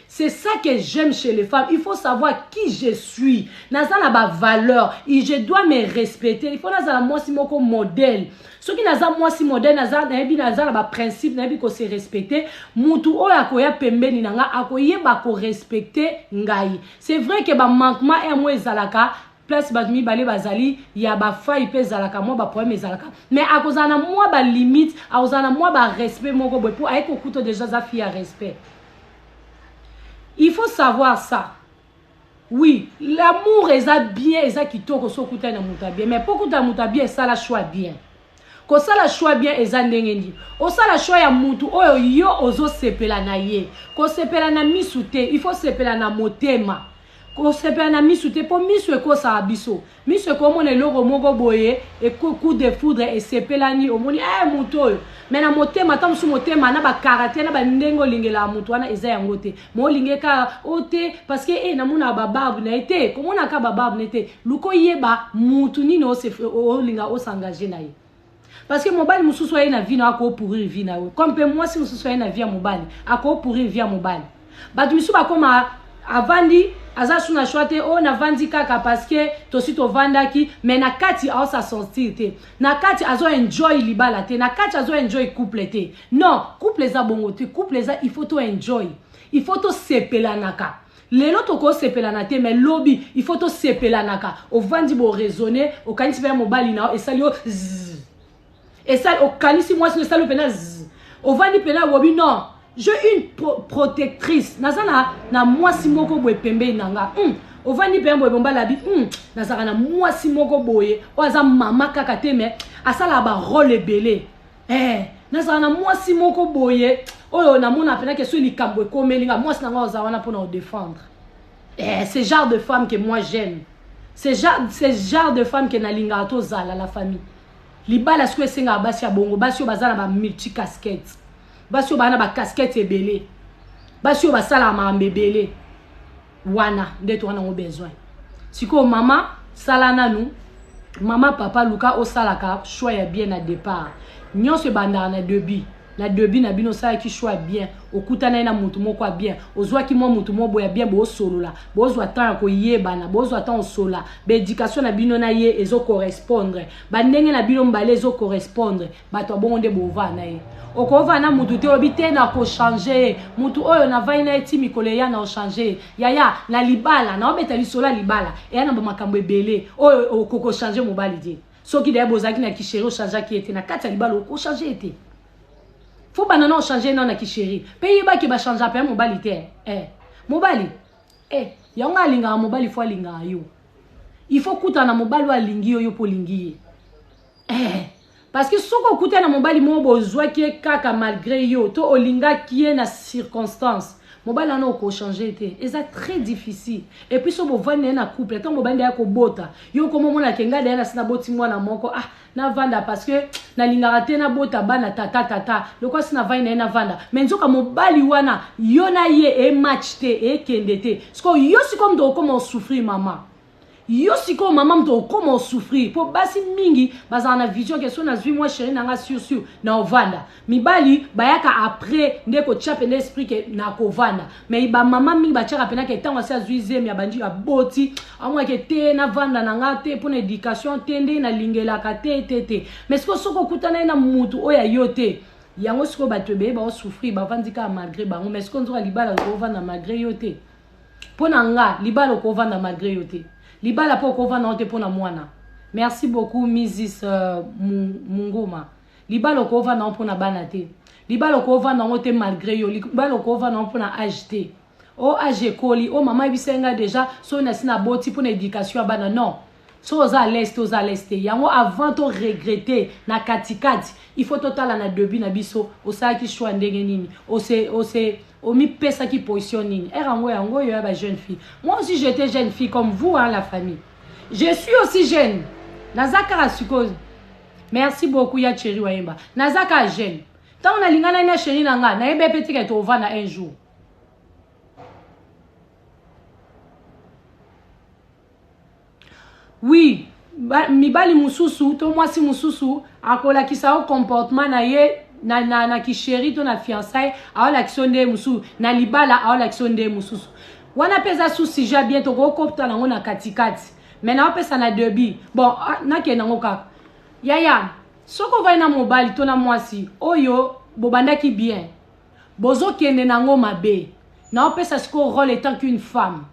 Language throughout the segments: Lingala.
C'est ça que j'aime chez les femmes. Il faut savoir qui je suis. Naza na ba valeur. Et je dois me respecter. Il faut naza moi si moko modèle. Ce qui naza moi si modèle naza na ba principe na bi ko se respecter. Mutu oya ko ya pembeni nanga akoye ba ko respecter ngai. C'est vrai que ba manquement et moi ezalaka place batumi balé bazali ya ba faille pe zalaka moi ba problème ezalaka. Mais akozana moi ba limite, akozana moi ba respect moko boy pour ayeko kuto déjà za fille à respect. Il faut savoir ça. Oui, l'amour est bien, est qui toko so kuta na muta bien, mais pour kuta muta bien ça la choix bien. Ko ça la choix bien eza ndengendi. O ça la choix ya mutu oyo yo ozo sepela na ye. Ko sepela na misute, il faut sepela na motema. Ko sepela na misute po misu ko sa abiso. Misu ko mona loko moko boye e coup de foudre et sepela ni omoni mutu oyo. Mais na motema tam su motema na ba karaté na ba ndengo lingela mutu wana eza yango te. Mo lingeka ote parce que na mona ba babu na été. Comment na ka ba babu na été. Luko yeba mutu ni no se o linga o s'engager na ye. Parce que mobali mususu aye na vie na ko pourrir vie na we. Comme pe moi si mususu aye na vie ya mobali, ako pourrir vie ya mobali. Ba misu ba koma avandi azasu na choite o na vandi kaka parce que to si to vandaki mais na kati a sa sentir te. Na kati azo enjoy libala te, na kati azo enjoy couple te. Non, couple za bongo te, couple za il faut to enjoy. Il faut to sepelanaka. Lelo toko sepelana te mais lobby, il faut to sepelanaka. O vandi bo raisonner, o kanisi ba mobali na e salio et ça, au canisi, moi, c'est le salon pénal. Au vandi pénal, wobi, non. J'ai une protectrice. Nazana, na moi, si moko boye pembe nanga. Au vandi pénal, boye bomba la bi. Nazara, na moi, si moko boye. Oaza mama kakate, mais à ça, la ba rôle belé. Nazara, na moi, si moko boye. Oh, na mon appena que soit li kambo comme linga. Moi, c'est nanga ozawana pour nous défendre. C'est genre de femme que moi, j'aime. C'est genre de femme que na linga to zala la famille. Libala skou esenga basi ya bongo, basi yo bazala ba multi casquette. Basi yo bana ba casquette ebele. Basi yo basala ma mbebele. Wana, ndeto wana ngo besoin. Siko mama sala nanu, mama papa luka o salaka choix ya bien na départ. Nyonso banda na debi. Na debi na bino sa ki choix bien. Okutana na mutu moko bien. Ozwa ki mo mutu mo boya bien bo solola. Bo ozwa tan ko yebana, bo ozwa tan sola. Be éducation na bino na ye ezo correspondre. Ba ndenge na bino mbale ezo correspondre. Ba to bonde bo va na ye. Okova na mutu te obite na ko changer. Mutu oyo na vai na eti mikole ya na o changer. Yaya na libala na obeta lisola libala. E na ba makambo ebele. Oyo okoko changer mobali te. Soki de bozaki na ki chéri o changer ki ete na kati libala o changer ete. Faut banana changer non na ki chéri. Pays ba ki ba changer pe mobali te. Mobali. Yanga linga mobali faut linga yo. Il faut kuta na mobali wa lingi yo po lingi. Parce que soko kuta na mobali mo bozwa ki kaka malgré yo to olinga ki na circonstance. Mobali na ko changer te. Et ça très difficile. Et puis so bo vane na couple tant mobali ya ko bota. Yo komo mona kenga de na sina boti mwana moko na vanda parce que na lingara te na bota bana tata le quoi sina vai na vanda mais nzoka mobali wana yo na ye e match te e kende te parce que yo si comme do comment souffrir maman yo si comme maman do comment souffrir pour basi mingi bazana vision que so na zui moi chérie nanga sur na vanda mibali bayaka après ndeko chape l'esprit que na ko vanda mais ba maman mingi ba tchaka pena que tant sa zuize mi abandi ya boti amwa que te na vanda nanga te pour éducation tende na lingela ka te mais ce que soko kutana na mutu oya yote yango siko batwebe ba souffrir ba vandika malgré bango mais ce qu'on doit libala ko vanda malgré yote pona nga libala ko vanda malgré yote libala po ko vanda ote pona mwana. Merci beaucoup Mrs Mungoma. Libala ko vanda pona banate. Libala ko vanda ote malgré yo. Libala ko vanda pona acheter. O age koli o mama bisenga déjà so na sina boti pona éducation bana non. So oza l'est yango avant to regretter na katikati il faut total na debi na biso osa ki choix ndenge nini o mi pesa ki position nini yango yo ya ba jeune fille. Moi aussi j'étais jeune fille comme vous hein la famille. Je suis aussi jeune. Nazaka suppose. Merci beaucoup ya chéri waimba. Nazaka jeune. Tant on a lingana na chéri nanga na ebe petit que to vana un jour. Oui, mibali mususu to moi si mususu akola kisa o comportement na ye na kisheri to na fiançailles a l'action de musu na libala a l'action de musu wana pesa sous sujet bien to ko kopta nango na katikati maintenant pesa na debi bon na ke nango ka yaya soko vai na mobile to na mwasi oyo bobandaki bien bozo kende nango mabe na pesa siko rôle étant qu'une femme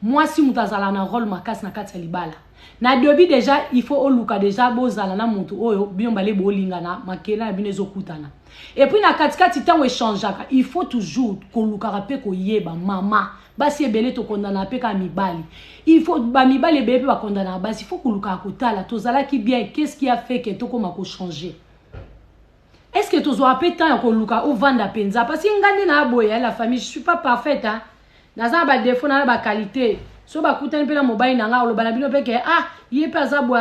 mwasi mutazala na rôle makasi na kati ya libala na debi déjà il faut oluka déjà bozala na mutu oyo biombale bolingana makela na binezo kutana et puis na katikati tango échangeaka il faut toujours koluka rapé ko yeba mama basi ebele to kondana pe ka mibali il faut ba mibali ebele ba kondana basi il faut koluka kotala tozala ki bien qu'est-ce qui a fait que to koma ko changer est-ce que tozo apé temps ko luka o vanda penza parce que ngandi na boya la famille je suis pas parfaite hein naza ba défaut na ba qualité so ba kutani pe na mobile na nga oloba na bino pe ke yé pe azabo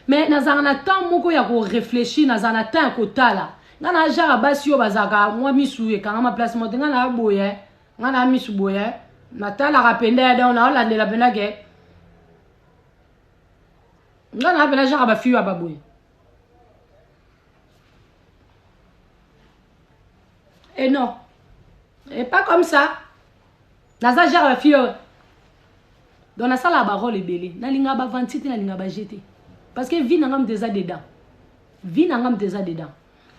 mais naza na temps moko ya ko réfléchir naza na temps ko tala ngana jara basi yo bazaka moi misuye kanga ma place motenga na boya ngana misu boya natala rapenda ya da ona olandela pena ke ngana pena jara ba fiyo ababoya et non et pas comme ça naza jara ba fiyo donc na sala ba rôle belé na linga ba vantite na linga ba jeter parce que vie nangam déjà dedans vie nangam déjà dedans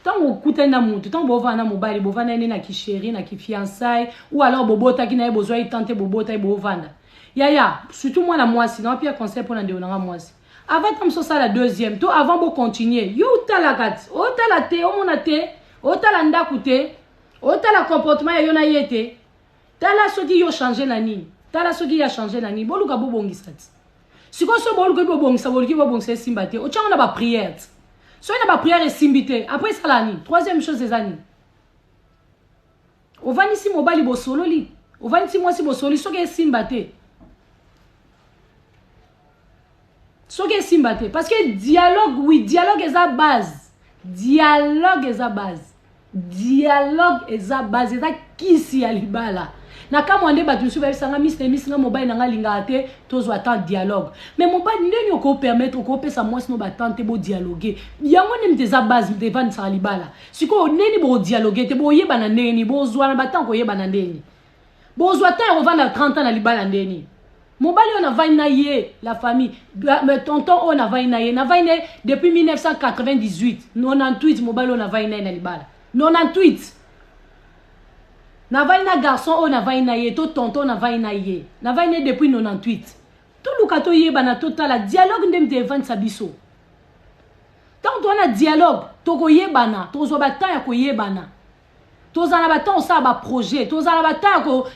tant on kuta na mutu tant bova na mobile bova na na ki chérie na ki fiançailles ou alors bobota ki na besoin tenter bobota bovanda yaya surtout moi na moi sinon puis conseil pour na de na moi avant comme ça la deuxième to avant bo continuer yo tala kat o tala te o mona te o tala ndakute o tala comportement yo na yete tala soki yo changer na nini tala soki ya changer na nini boluka bobongisa ti siko so boluka bobongisa simbate o tchanga na ba prière so na ba prière et simbite après ça la nini troisième chose des années o vani si mobali bo solo li o vani si moi si bo solo soki simbate soki simbate parce que dialogue oui dialogue est à base dialogue est à base dialogue est à base est à kisi ya libala na kama ande batu su ba sanga misinga mobile na ngalinga te tozo attendre dialogue mais mobile ndeni oko permettre ko pesa moi sino ba tenter bo dialoguer yango nem des à base de van sa libala siko neni bo dialoguer te bo yeba na neni bo zwa na batan ko yeba na ndeni bo zwa ta on va na 30 ans na libala ndeni mobile on a vaina ye la famille mais tonton on a vaina ye na vaina depuis 1998 98 mobile on a vaina na libala 98 na vaina garçon on a vaina ye to tonton na vaina ye na vaina depuis 98 tout lukato yeba na total dialogue ndem te vendre sabiso tant on a dialogue to ko yebana to zo ba temps ya ko yebana to za na ba temps ça ba projet to za na ba temps ko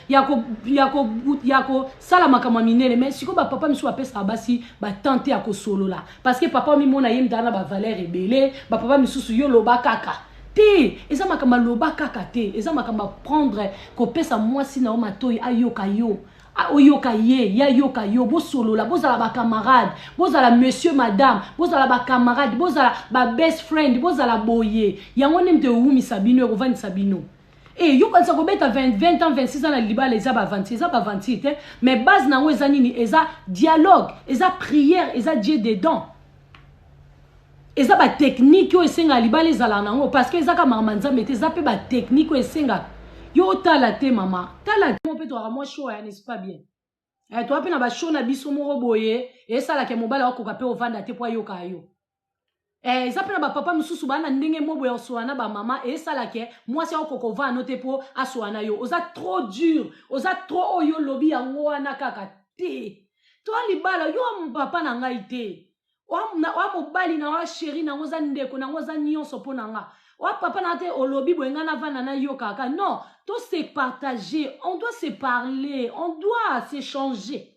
yako sala makama minene mais siko ba papa miso apesa basi ba tenter ya ko solo la parce que papa mi mona yem dana ba valeur rebelle ba papa misusu yo loba kaka te eza makamba loba kaka te eza makamba prendre ko pesa mwasi na o matoyi ayoka yo oyoka ye ya yoka yo bo solo la bozala ba camarade bozala monsieur madame bozala ba camarade bozala ba best friend bozala boye yango nemte umi sabino ko vani sabino et yo kanisa ko beta 20 ans 26 ans na libala eza ba 26 eza ba 28 mais base nango eza nini eza dialogue eza prière eza Dieu dedans eza ba technique yo esenga libala ezala nango parce que eza ka mamanza mete eza pe ba technique yo esenga yo tala te mama tala te mo pe to moi show ya n'est pas bien to pe na ba show na biso mo boye et ça la ke mobala ko ka pe ovanda te po yo ka yo eza pe na ba papa mususu bana ndenge mo boye oswana ba mama et ça la ke moi si ko ko vanda te po aswana yo oza trop dur oza trop oyo lobi yango wana kaka te to libala yo papa na ngai te wa mobali na wa chéri na ngoza ndeko na ngoza nyonso po na nga wa papa na te olobi boyenga na vana na yo kaka non to se partager on doit se parler on doit s'échanger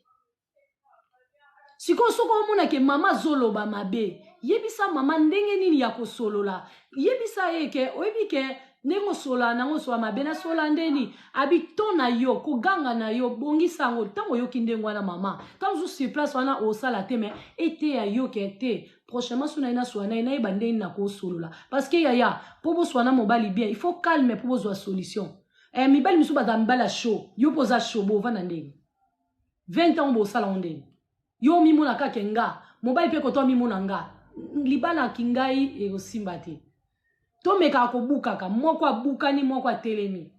siko soko mona ke mama zoloba mabe yebisa mama ndenge nini ya kosolola yebisa eke oyebi ke nengo sola nango so mabe na sola ndeni abito na yo koganga na yo bongisa ngo tango yo kindengwa na mama tango sur place wana osala te mais ete ya yo ke te prochainement suna ina soana ina ibandeni na ko solola parce que yaya pobo soana mobali bien il faut calme pobo zo solution mibali misu bada mbala show yo poza show bo vana ndeni 20 ans bo sala ndeni yo mimuna ka kenga mobali pe ko to mimuna nga libana kingai e osimba te To meka ko bukaka, moi kwa bukani, moi kwa telemi.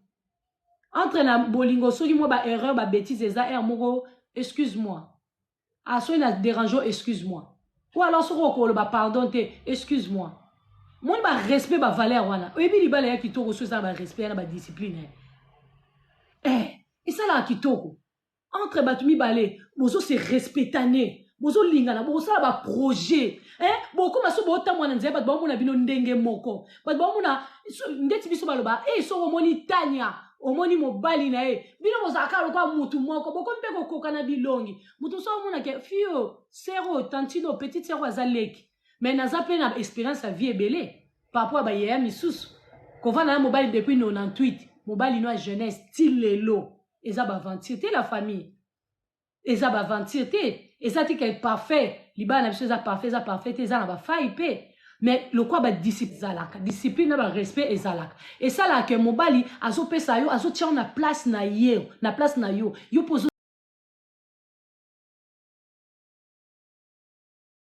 Entre na bolingo soki moi ba erreur ba bêtise eza moko, excuse-moi. Ah so na dérangeant, excuse-moi. Ou alors soko ko ba pardon te, excuse-moi. Moi ba respect ba valeur wana. Oyebi libala ya kitoko so ça ba respect na ba discipline. Et ça là kitoko. Entre batumi balé, bozo se respectané. Bozo lingana, bozo la ba projet. Beaucoup ma so bota mwana nzeba bat ba mona bino ndenge moko. Bat ba mona ndeti biso baloba, so omoni tanya, omoni mobali na bino bozaka lokwa mutu moko, boko mpe ko kokana bilongi. Mutu so mona ke fio, sero, tantino, petite sero azaleki. Mais naza pe na expérience à vie ebele. Par rapport à ba yeya misusu. Kova na mobile depuis 98, mobile no jeunesse, style lelo. Eza ba ventir la famille. Eza ba ventir te. Eza ti ke parfait. Liba na biso eza parfait, eza na ba faille. Mais le quoi ba discipline zalaka. Discipline na ba respect ezalaka. Et ça là que mobali azo pesa yo, azo tia na place na yo. Na place na yo. Yo pozo